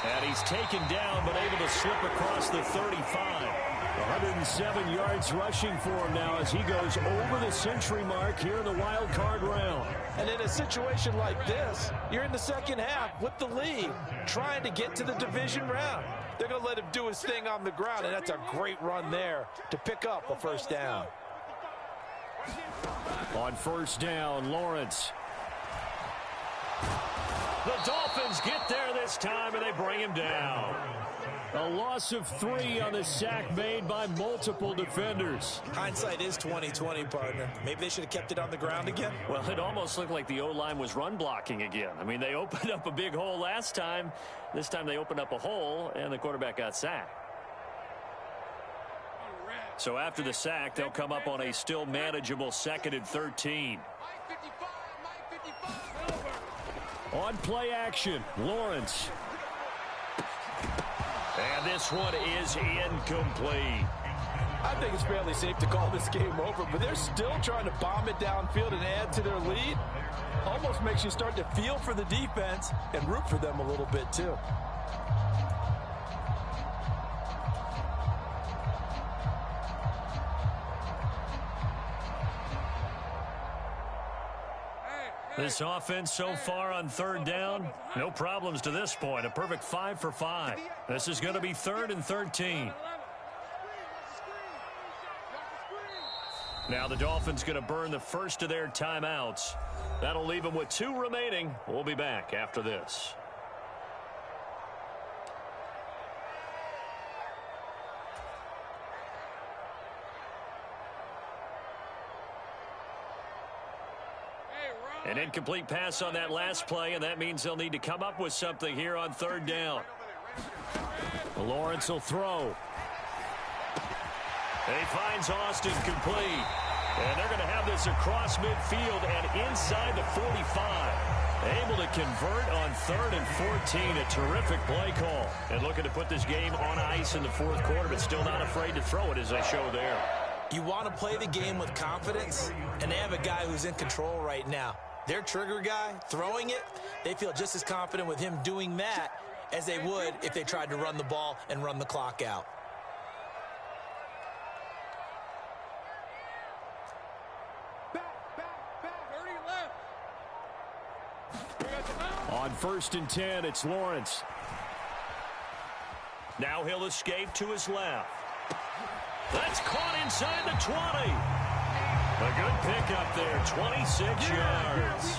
And he's taken down, but able to slip across the 35. 107 yards rushing for him now as he goes over the century mark here in the wild card round. And in a situation like this, you're in the second half with the lead, trying to get to the division round. They're going to let him do his thing on the ground, and that's a great run there to pick up a first down. On 1st down, Lawrence. The Dolphins get there this time, and they bring him down. A loss of 3 on the sack made by multiple defenders. Hindsight is 20/20, partner. Maybe they should have kept it on the ground again. Well, it almost looked like the O-line was run blocking again. I mean, they opened up a big hole last time. This time they opened up a hole, and the quarterback got sacked. So after the sack, they'll come up on a still manageable 2nd and 13. On play action, Lawrence. And this one is incomplete. I think it's fairly safe to call this game over, but they're still trying to bomb it downfield and add to their lead. Almost makes you start to feel for the defense and root for them a little bit, too. This offense so far on third down, no problems to this point. A perfect 5 for 5. This is going to be 3rd and 13. Now the Dolphins going to burn the first of their timeouts. That'll leave them with 2 remaining. We'll be back after this. An incomplete pass on that last play, and that means they'll need to come up with something here on 3rd down. Lawrence will throw. He finds Austin complete. And they're going to have this across midfield and inside the 45. Able to convert on 3rd and 14. A terrific play call. And looking to put this game on ice in the 4th quarter, but still not afraid to throw it as they show there. You want to play the game with confidence, and they have a guy who's in control right now. Their trigger guy, throwing it, they feel just as confident with him doing that as they would if they tried to run the ball and run the clock out. On 1st and 10, it's Lawrence. Now he'll escape to his left. That's caught inside the 20. A good pickup there, 26 yards.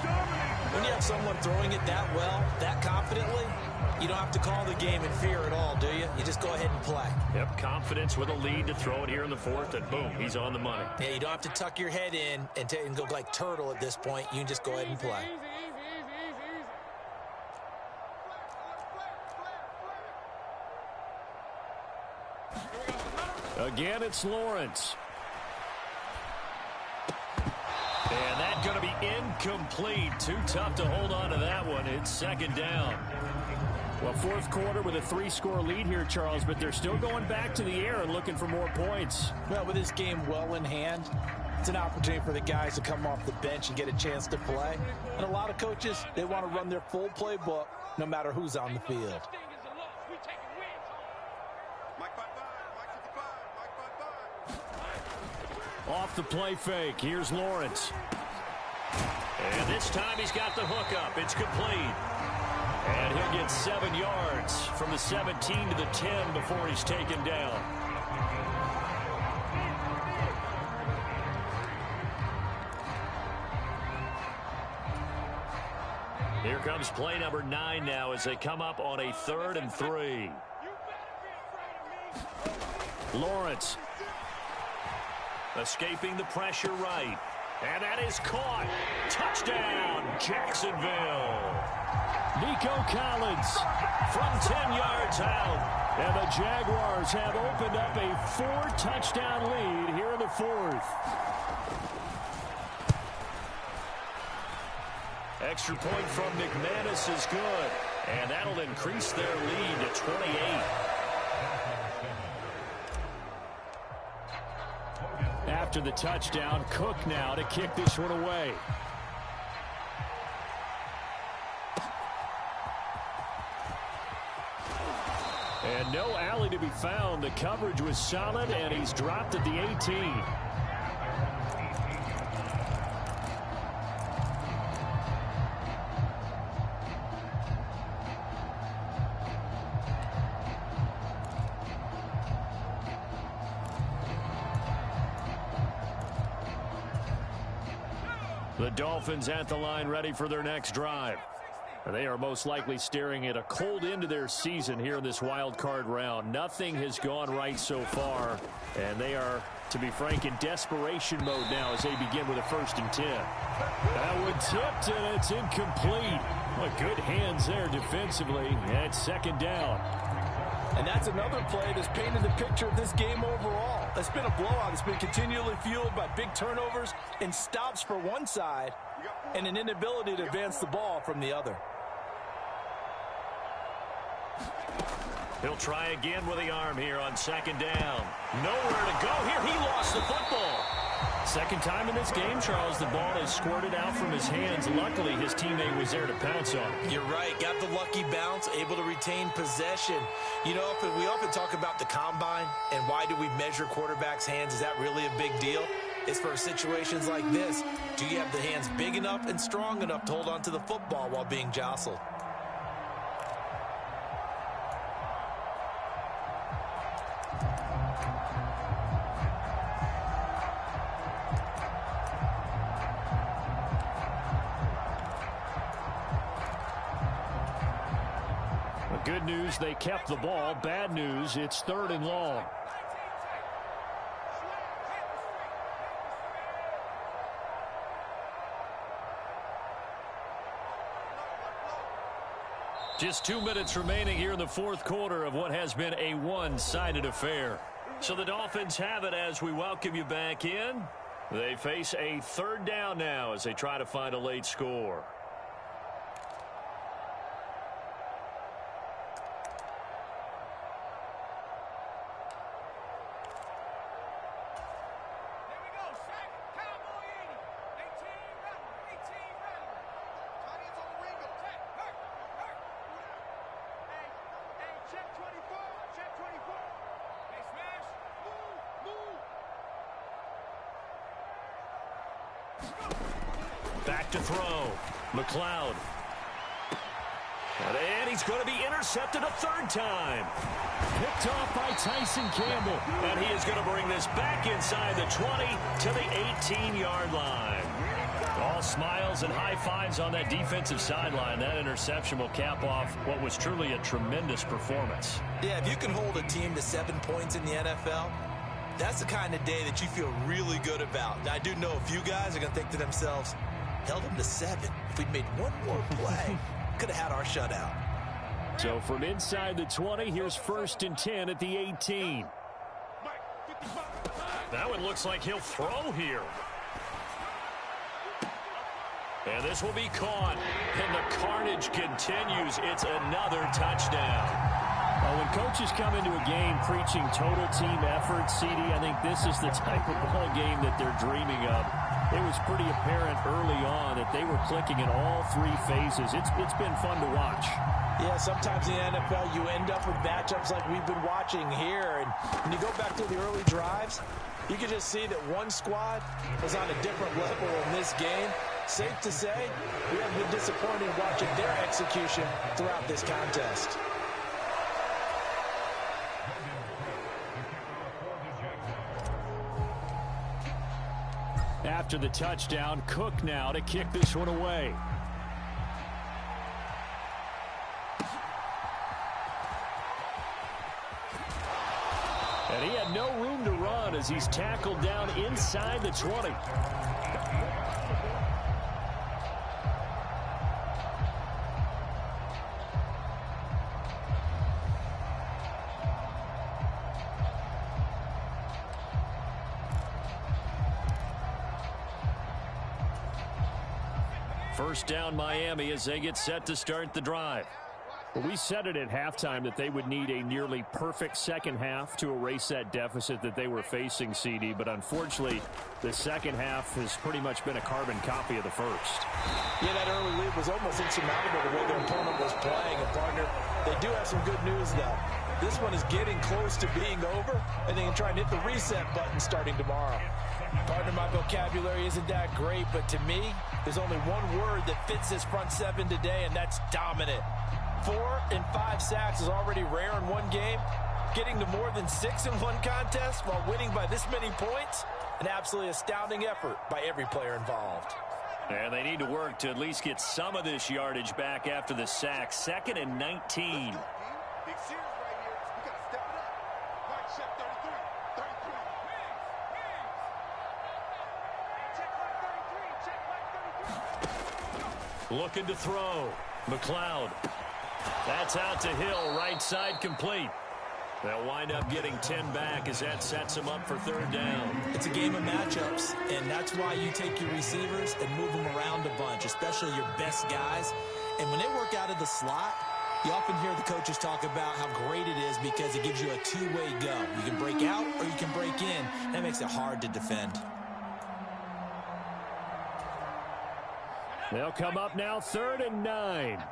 When you have someone throwing it that well, that confidently, you don't have to call the game in fear at all, do you? You just go ahead and play. Yep, confidence with a lead to throw it here in the 4th, and boom, he's on the money. Yeah, you don't have to tuck your head in and go like turtle at this point. You can just go ahead and play. Again, it's Lawrence. And that's going to be incomplete. Too tough to hold on to that one. It's 2nd down. Well, 4th quarter with a 3-score lead here, Charles, but they're still going back to the air and looking for more points. Well, with this game well in hand, it's an opportunity for the guys to come off the bench and get a chance to play. And a lot of coaches, they want to run their full playbook no matter who's on the field. Off the play fake, here's Lawrence. And this time he's got the hook up. It's complete. And he'll get 7 yards from the 17 to the 10 before he's taken down. Here comes play number 9 now as they come up on a 3rd and 3. Lawrence. Escaping the pressure right. And that is caught. Touchdown, Jacksonville. Nico Collins from 10 yards out. And the Jaguars have opened up a 4-touchdown lead here in the 4th. Extra point from McManus is good. And that'll increase their lead to 28. After the touchdown, Cook now to kick this one away. And no alley to be found. The coverage was solid, and he's dropped at the 18. The Dolphins at the line ready for their next drive. They are most likely staring at a cold end to their season here in this wild card round. Nothing has gone right so far, and they are, to be frank, in desperation mode now as they begin with a 1st and 10. That one tipped, and it's incomplete. Well, good hands there defensively, and it's 2nd down. And that's another play that's painted the picture of this game overall. It's been a blowout. It's been continually fueled by big turnovers and stops for one side and an inability to advance the ball from the other. He'll try again with the arm here on 2nd down. Nowhere to go here. He lost the football. Second time in this game, Charles, the ball has squirted out from his hands. Luckily, his teammate was there to pounce on it. You're right. Got the lucky bounce, able to retain possession. You know, we often talk about the combine and why do we measure quarterbacks' hands. Is that really a big deal? is for situations like this. Do you have the hands big enough and strong enough to hold on to the football while being jostled? Good news, they kept the ball. Bad news, it's 3rd and long. Just 2 minutes remaining here in the 4th quarter of what has been a one-sided affair. So the Dolphins have it as we welcome you back in. They face a 3rd down now as they try to find a late score. Back to throw. McLeod. And he's going to be intercepted a 3rd time. Picked off by Tyson Campbell. And he is going to bring this back inside the 20 to the 18-yard line. All smiles and high fives on that defensive sideline. That interception will cap off what was truly a tremendous performance. Yeah, if you can hold a team to 7 points in the NFL, that's the kind of day that you feel really good about. Now, I do know a few guys are going to think to themselves, held them to 7. If we'd made one more play, could have had our shutout. So from inside the 20, here's 1st and 10 at the 18. That one looks like he'll throw here. And this will be caught. And the carnage continues. It's another touchdown. Well, when coaches come into a game preaching total team effort, CD, I think this is the type of ball game that they're dreaming of. It was pretty apparent early on that they were clicking in all 3 phases. It's been fun to watch. Yeah, sometimes in the NFL you end up with matchups like we've been watching here. And when you go back to the early drives, you can just see that one squad is on a different level in this game. Safe to say, we have been disappointed watching their execution throughout this contest. After the touchdown, Cook now to kick this one away. And he had no room to run as he's tackled down inside the 20. First down Miami as they get set to start the drive. Well, we said it at halftime that they would need a nearly perfect second half to erase that deficit that they were facing, CD. But unfortunately, the second half has pretty much been a carbon copy of the first. Yeah, that early lead was almost insurmountable the way their opponent was playing. And, partner, they do have some good news, though. This one is getting close to being over, and they can try and hit the reset button starting tomorrow. Partner, my vocabulary isn't that great, but to me, there's only one word that fits this front 7 today, and that's dominant. 4 and 5 sacks is already rare in one game. Getting to more than 6 in one contest while winning by this many points, an absolutely astounding effort by every player involved. And they need to work to at least get some of this yardage back after the sack. 2nd and 19. Big series right here. We got to step it up. Right, check 33. 33. Check right 33. Check right 33. Looking to throw. McLeod. That's out to Hill. Right side complete. They'll wind up getting 10 back as that sets them up for 3rd down. It's a game of matchups, and that's why you take your receivers and move them around a bunch, especially your best guys. And when they work out of the slot, you often hear the coaches talk about how great it is because it gives you a two-way go. You can break out or you can break in. That makes it hard to defend. They'll come up now 3rd and 9.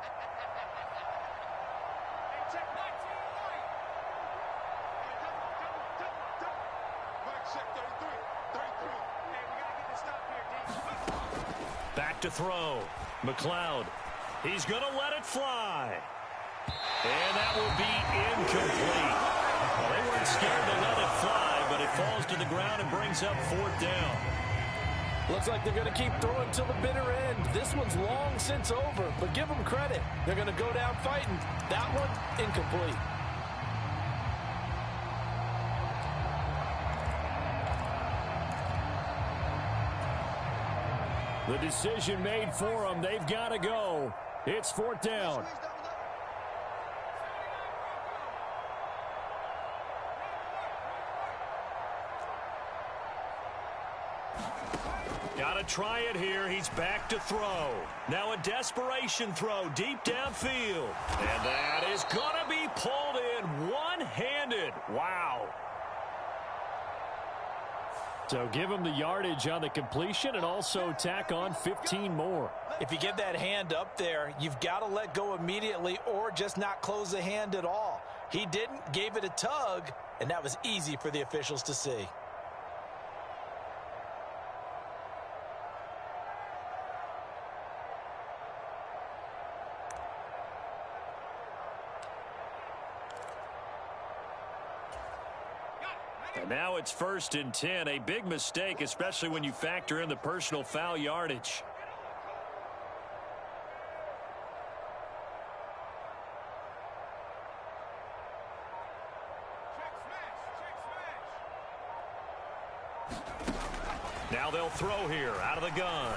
back to throw. McLeod. He's going to let it fly. And that will be incomplete. Well, they weren't scared to let it fly, but it falls to the ground and brings up 4th down. Looks like they're going to keep throwing till the bitter end. This one's long since over, but give them credit. They're going to go down fighting. That one, incomplete. The decision made for them. They've got to go. It's 4th down. Got to try it here. He's back to throw. Now a desperation throw deep downfield. And that is going to be pulled in one-handed. Wow. So give him the yardage on the completion and also tack on 15 more. If you get that hand up there, you've got to let go immediately or just not close the hand at all. He didn't, gave it a tug, and that was easy for the officials to see. And now it's 1st and 10. A big mistake, especially when you factor in the personal foul yardage. Now they'll throw here out of the gun.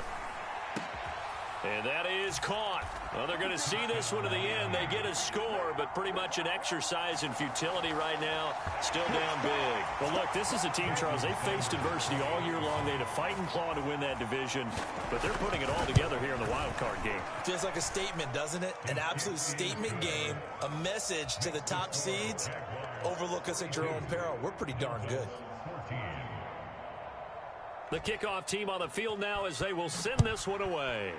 And that is caught. Well, they're going to see this one to the end. They get a score, but pretty much an exercise in futility right now. Still down big. Well, look, this is a team, Charles. They faced adversity all year long. They had to fight and claw to win that division, but they're putting it all together here in the wild card game. Feels like a statement, doesn't it? An absolute statement game, a message to the top seeds. Overlook us at your own peril. We're pretty darn good. The kickoff team on the field now as they will send this one away.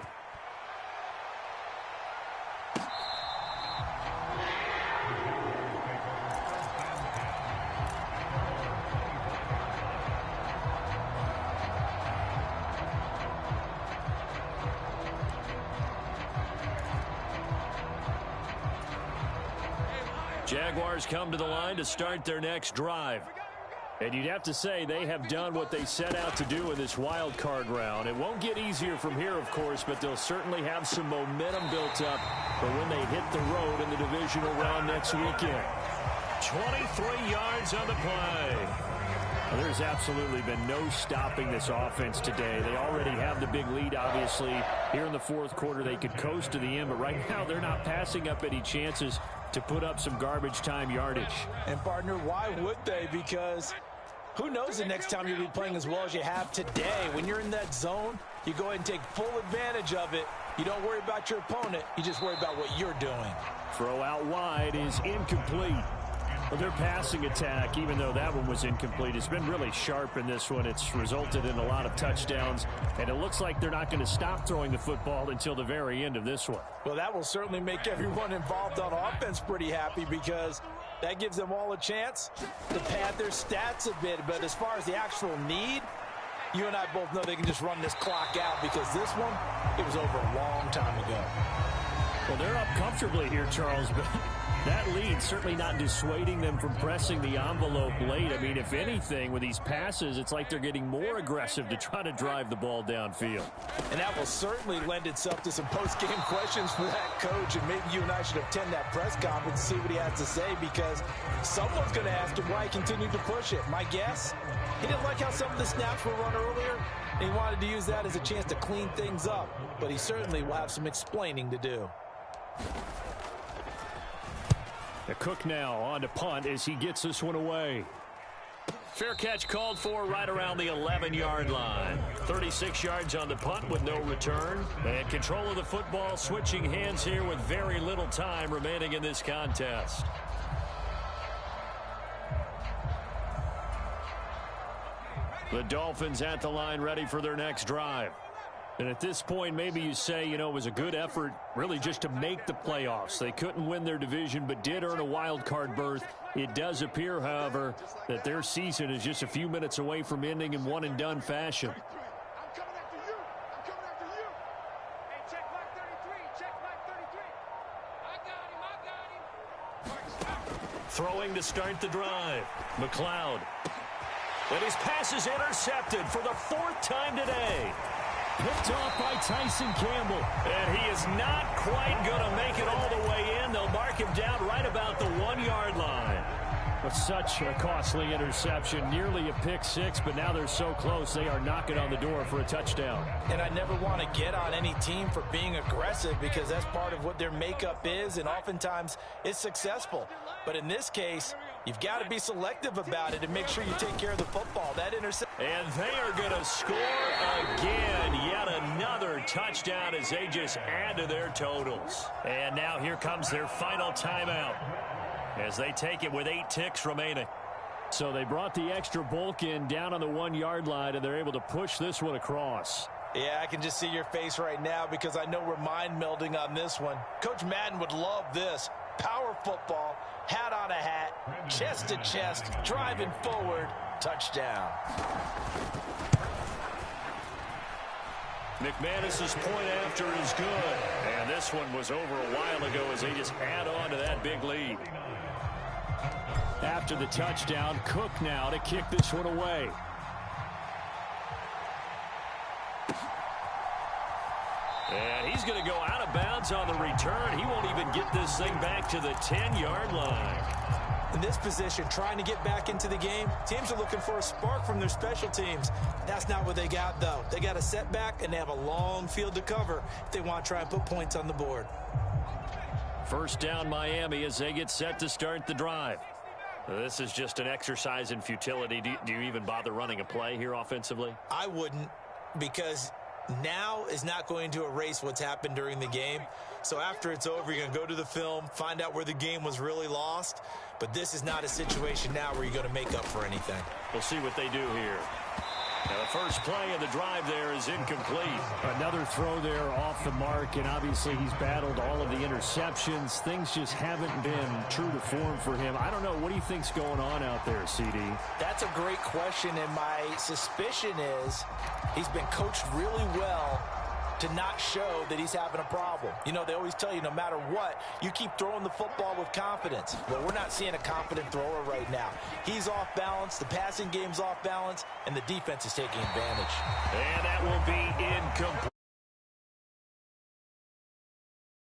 Jaguars come to the line to start their next drive. And you'd have to say they have done what they set out to do in this wild card round. It won't get easier from here, of course, but they'll certainly have some momentum built up for when they hit the road in the divisional round next weekend. 23 yards on the play. Well, there's absolutely been no stopping this offense today. They already have the big lead, obviously. Here in the 4th quarter, they could coast to the end, but right now they're not passing up any chances to put up some garbage time yardage. And, partner, why would they? Because who knows the next time you'll be playing as well as you have today. When you're in that zone, you go ahead and take full advantage of it. You don't worry about your opponent. You just worry about what you're doing. Throw out wide is incomplete. Well, their passing attack, even though that one was incomplete, has been really sharp in this one. It's resulted in a lot of touchdowns, and it looks like they're not going to stop throwing the football until the very end of this one. Well, that will certainly make everyone involved on offense pretty happy because that gives them all a chance to pad their stats a bit. But as far as the actual need, you and I both know they can just run this clock out because this one, it was over a long time ago. Well, they're up comfortably here, Charles, but that lead certainly not dissuading them from pressing the envelope late. I mean, if anything, with these passes, it's like they're getting more aggressive to try to drive the ball downfield. And that will certainly lend itself to some post-game questions for that coach, and maybe you and I should attend that press conference and see what he has to say because someone's going to ask him why he continued to push it. My guess, he didn't like how some of the snaps were run earlier, and he wanted to use that as a chance to clean things up, but he certainly will have some explaining to do. The Cook now on to punt as he gets this one away. Fair catch called for right around the 11-yard line. 36 yards on the punt with no return. And control of the football, switching hands here with very little time remaining in this contest. The Dolphins at the line ready for their next drive. And at this point, maybe you say, you know, it was a good effort really just to make the playoffs. They couldn't win their division but did earn a wild card berth. It does appear, however, that their season is just a few minutes away from ending in one-and-done fashion. Throwing to start the drive. McLeod. And his pass is intercepted for the 4th time today. Picked off by Tyson Campbell. And he is not quite going to make it all the way in. They'll mark him down right about the 1-yard line. But such a costly interception, nearly a pick six, but now they're so close they are knocking on the door for a touchdown. And I never want to get on any team for being aggressive because that's part of what their makeup is, and oftentimes it's successful. But in this case, you've got to be selective about it and make sure you take care of the football. That interception. And they are going to score again. Yet another touchdown as they just add to their totals. And now here comes their final timeout as they take it with 8 ticks remaining. So they brought the extra bulk in down on the 1-yard line, and they're able to push this one across. Yeah, I can just see your face right now because I know we're mind melding on this one. Coach Madden would love this. Power football, hat on a hat, chest to chest, driving forward, touchdown. McManus's point after is good. And this one was over a while ago as they just add on to that big lead. After the touchdown, Cook now to kick this one away. And he's going to go out of bounds on the return. He won't even get this thing back to the 10-yard line. In this position, trying to get back into the game, teams are looking for a spark from their special teams. That's not what they got, though. They got a setback, and they have a long field to cover if they want to try and put points on the board. First down, Miami, as they get set to start the drive. This is just an exercise in futility. Do you even bother running a play here offensively? I wouldn't, because now is not going to erase what's happened during the game. So after it's over, you're going to go to the film, find out where the game was really lost. But this is not a situation now where you're going to make up for anything. We'll see what they do here. Now the first play of the drive there is incomplete. Another throw there off the mark, and obviously he's battled all of the interceptions. Things just haven't been true to form for him. I don't know. What do you think's going on out there, CD? That's a great question, and my suspicion is he's been coached really well to not show that he's having a problem. You know, they always tell you no matter what, you keep throwing the football with confidence. Well, we're not seeing a confident thrower right now. He's off balance, the passing game's off balance, and the defense is taking advantage. And that will be incomplete.